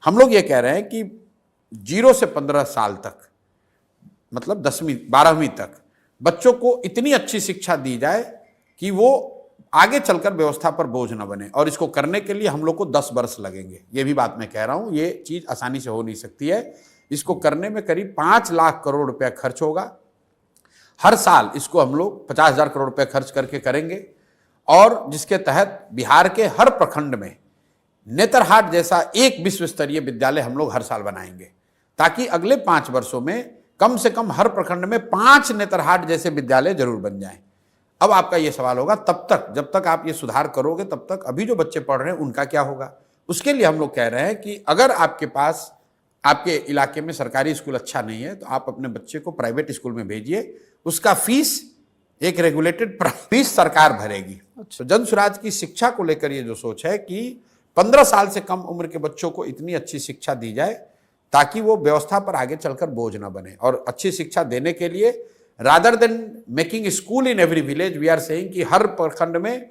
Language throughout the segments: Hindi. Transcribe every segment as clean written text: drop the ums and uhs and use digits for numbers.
हम लोग ये कह रहे हैं कि 0 से 15 साल तक, मतलब 10वीं 12वीं तक बच्चों को इतनी अच्छी शिक्षा दी जाए कि वो आगे चलकर व्यवस्था पर बोझ न बने। और इसको करने के लिए हम लोग को 10 वर्ष लगेंगे। ये भी बात मैं कह रहा हूं, ये चीज आसानी से हो नहीं सकती है। इसको करने में करीब 5 लाख करोड़ रुपया खर्च होगा। हर साल इसको हम लोग 50,000 करोड़ रुपया खर्च करके करेंगे, और जिसके तहत बिहार के हर प्रखंड में नेतरहाट जैसा एक विश्व स्तरीय विद्यालय हम लोग हर साल बनाएंगे, ताकि अगले 5 वर्षों में कम से कम हर प्रखंड में 5 नेतरहाट जैसे विद्यालय जरूर बन जाएं। अब आपका यह सवाल होगा, तब तक जब तक आप ये सुधार करोगे तब तक अभी जो बच्चे पढ़ रहे हैं उनका क्या होगा? उसके लिए हम लोग कह रहे हैं कि अगर आपके पास आपके इलाके में सरकारी स्कूल अच्छा नहीं है तो आप अपने बच्चे को प्राइवेट स्कूल में भेजिए। उसका फीस एक रेगुलेटेड फीस सरकार भरेगी। तो जन स्वराज की शिक्षा को लेकर ये जो सोच है कि 15 साल से कम उम्र के बच्चों को इतनी अच्छी शिक्षा दी जाए ताकि वो व्यवस्था पर आगे चलकर बोझ ना बने। और अच्छी शिक्षा देने के लिए rather than making school in every village, we are saying कि हर प्रखंड में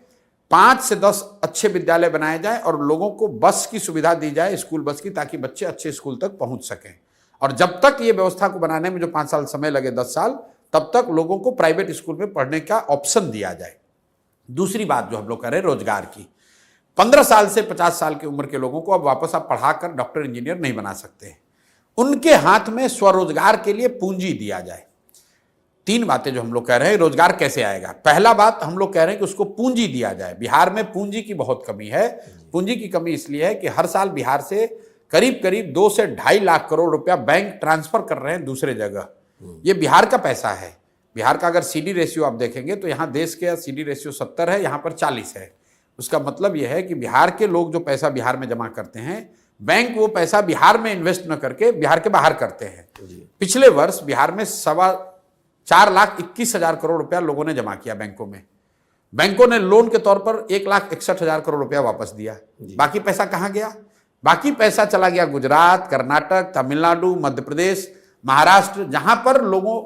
5 से 10 अच्छे विद्यालय बनाए जाए और लोगों को बस की सुविधा दी जाए, स्कूल बस की, ताकि बच्चे अच्छे स्कूल तक पहुंच सकें। और जब तक ये व्यवस्था को बनाने में जो 5 साल समय लगे, 10 साल, तब तक लोगों को प्राइवेट स्कूल में पढ़ने का ऑप्शन दिया जाए। दूसरी बात जो हम लोग कर रहे हैं रोजगार की, 15 साल से 50 साल की उम्र के लोगों को अब वापस आप पढ़ाकर डॉक्टर इंजीनियर नहीं बना सकते। उनके हाथ में स्वरोजगार के लिए पूंजी दिया जाए। 3 बातें जो हम लोग कह रहे हैं, रोजगार कैसे आएगा। पहला बात हम लोग कह रहे हैं कि उसको पूंजी दिया जाए। बिहार में पूंजी की बहुत कमी है। पूंजी की कमी इसलिए है कि हर साल बिहार से करीब करीब 2 से 2.5 लाख करोड़ रुपया बैंक ट्रांसफर कर रहे हैं दूसरे जगह। ये बिहार का पैसा है। बिहार का अगर सीडी रेशियो आप देखेंगे तो यहाँ देश के सीडी रेशियो 70 है, यहाँ पर 40 है। उसका मतलब यह है कि बिहार के लोग जो पैसा बिहार में जमा करते हैं, बैंक वो पैसा बिहार में इन्वेस्ट न करके बिहार के बाहर करते हैं। पिछले वर्ष बिहार में 4,21,000 करोड़ रुपया लोगों ने जमा किया बैंकों में। बैंकों ने लोन के तौर पर 1,61,000 करोड़ रुपया वापस दिया। बाकी पैसा कहां गया? बाकी पैसा चला गया गुजरात, कर्नाटक, तमिलनाडु, मध्य प्रदेश, महाराष्ट्र, जहां पर लोगों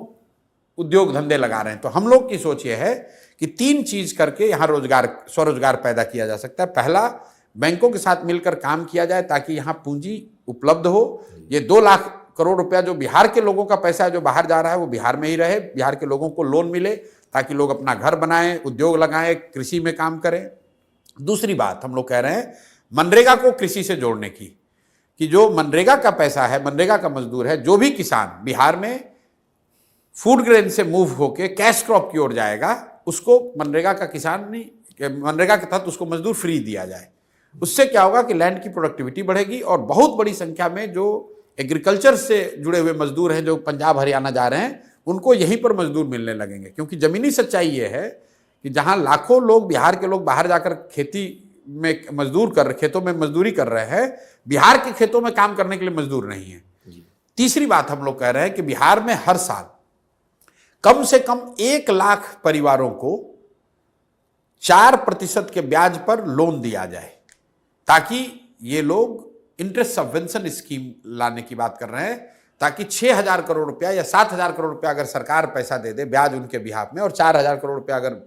उद्योग धंधे लगा रहे हैं। तो हम लोग की सोच ये है कि 3 चीज करके यहां रोजगार, स्वरोजगार पैदा किया जा सकता है। पहला, बैंकों के साथ मिलकर काम किया जाए ताकि यहां पूंजी उपलब्ध हो। ये 2 लाख करोड़ रुपया जो बिहार के लोगों का पैसा है जो बाहर जा रहा है वो बिहार में ही रहे। बिहार के लोगों को लोन मिले ताकि लोग अपना घर बनाएं, उद्योग लगाएं, कृषि में काम करें। दूसरी बात हम लोग कह रहे हैं मनरेगा को कृषि से जोड़ने की, कि जो मनरेगा का पैसा है, मनरेगा का मजदूर है, जो भी किसान बिहार में फूड ग्रेन से मूव होके कैश क्रॉप की ओर जाएगा, उसको मनरेगा का किसान नहीं, मनरेगा के तहत उसको मजदूर फ्री दिया जाए। उससे क्या होगा कि लैंड की प्रोडक्टिविटी बढ़ेगी और बहुत बड़ी संख्या में जो एग्रीकल्चर से जुड़े हुए मजदूर हैं जो पंजाब हरियाणा जा रहे हैं, उनको यहीं पर मजदूर मिलने लगेंगे। क्योंकि जमीनी सच्चाई ये है कि जहां लाखों लोग, बिहार के लोग बाहर जाकर खेती में खेतों में मजदूरी कर रहे हैं, बिहार के खेतों में काम करने के लिए मजदूर नहीं है। तीसरी बात हम लोग कह रहे हैं कि बिहार में हर साल कम से कम 1 लाख परिवारों को 4% के ब्याज पर लोन दिया जाए, ताकि ये लोग इंटरेस्ट सबवेंशन स्कीम लाने की बात कर रहे हैं, ताकि 6,000 करोड़ रुपया या 7,000 करोड़ रुपया अगर सरकार पैसा दे दे ब्याज उनके बिहाफ में, और 4,000 करोड़ रुपया अगर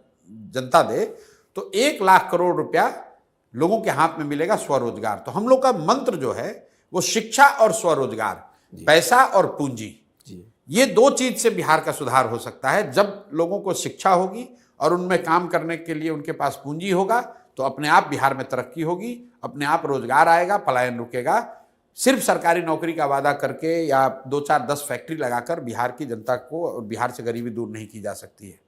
जनता दे, तो 1 लाख करोड़ रुपया लोगों के हाथ में मिलेगा स्वरोजगार। तो हम लोग का मंत्र जो है वो शिक्षा और स्वरोजगार, पैसा और पूंजी, ये 2 चीज से बिहार का सुधार हो सकता है। जब लोगों को शिक्षा होगी और उनमें काम करने के लिए उनके पास पूंजी होगा तो अपने आप बिहार में तरक्की होगी, अपने आप रोजगार आएगा, पलायन रुकेगा। सिर्फ सरकारी नौकरी का वादा करके या 2, 4, 10 फैक्ट्री लगाकर बिहार की जनता को और बिहार से गरीबी दूर नहीं की जा सकती है।